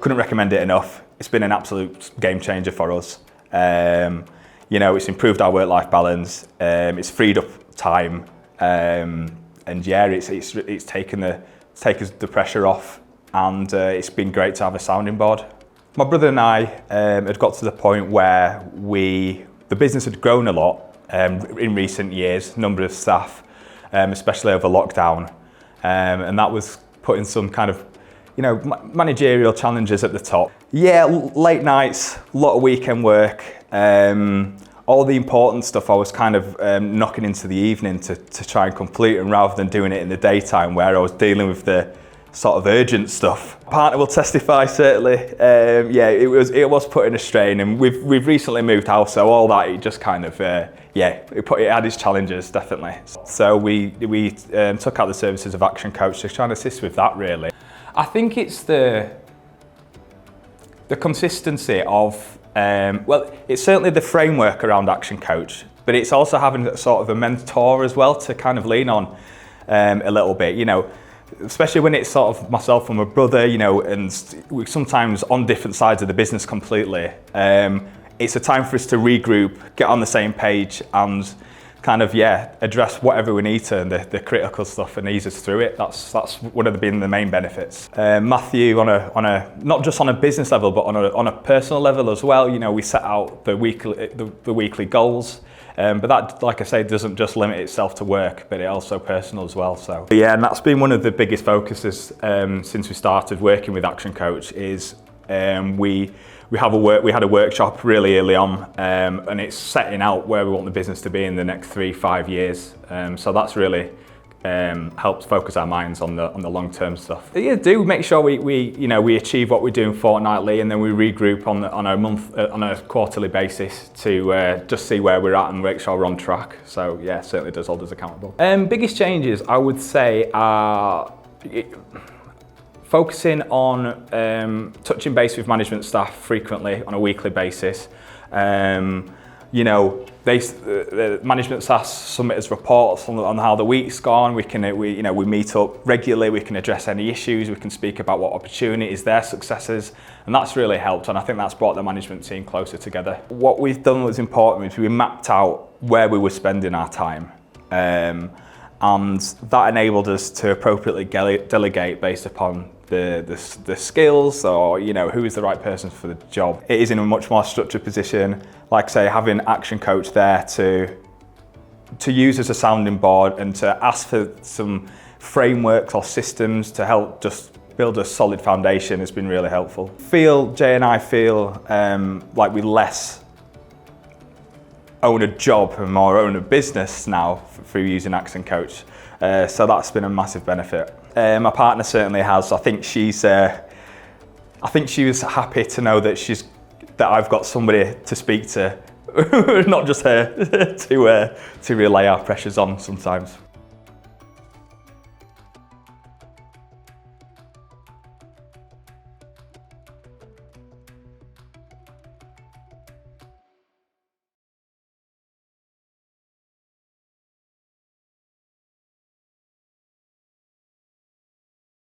couldn't recommend it enough. It's been an absolute game changer for us. You know, it's improved our work-life balance. It's freed up time, and yeah, it's taken the pressure off, and it's been great to have a sounding board. My brother and I had got to the point where the business had grown a lot in recent years, number of staff, especially over lockdown, and that was putting some kind of, you know, managerial challenges at the top. Yeah, late nights, a lot of weekend work, all the important stuff I was kind of knocking into the evening to try and complete, and rather than doing it in the daytime where I was dealing with the sort of urgent stuff. Partner will testify, certainly. Yeah, it was putting a strain, and we've recently moved house, so all that, it just kind of, yeah, it had its challenges, definitely. So we took out the services of Action Coach to try and assist with that, really. I think it's the consistency of, well, it's certainly the framework around Action Coach, but it's also having sort of a mentor as well to kind of lean on a little bit, you know, especially when it's sort of myself and my brother, you know, and we're sometimes on different sides of the business completely. It's a time for us to regroup, get on the same page, and kind of, yeah, address whatever we need to, and the critical stuff, and ease us through it. That's one of the main benefits. Matthew, on a not just on a business level, but on a personal level as well. You know, we set out the weekly goals, but that, like I say, doesn't just limit itself to work, but it also personal as well. So yeah, and that's been one of the biggest focuses since we started working with Action Coach. Is we had a workshop really early on, and it's setting out where we want the business to be in the next 3-5 years. So that's really helped focus our minds on the long-term stuff. Yeah, do make sure we achieve what we're doing fortnightly, and then we regroup on a quarterly basis to just see where we're at and make sure we're on track. So yeah, certainly does hold us accountable. Biggest changes, I would say, are focusing on touching base with management staff frequently on a weekly basis. You know, the management staff submit us reports on how the week's gone. We meet up regularly. We can address any issues. We can speak about what opportunities, their successes, and that's really helped. And I think that's brought the management team closer together. What we've done was important is we mapped out where we were spending our time. And that enabled us to appropriately delegate based upon the skills, or, you know, who is the right person for the job. It is in a much more structured position. Like I say, having Action Coach there to use as a sounding board and to ask for some frameworks or systems to help just build a solid foundation has been really helpful. Jay and I feel like we less own a job and more own a business now through using Action Coach. So that's been a massive benefit. My partner certainly has. I think she was happy to know that I've got somebody to speak to, not just her, to relay our pressures on sometimes.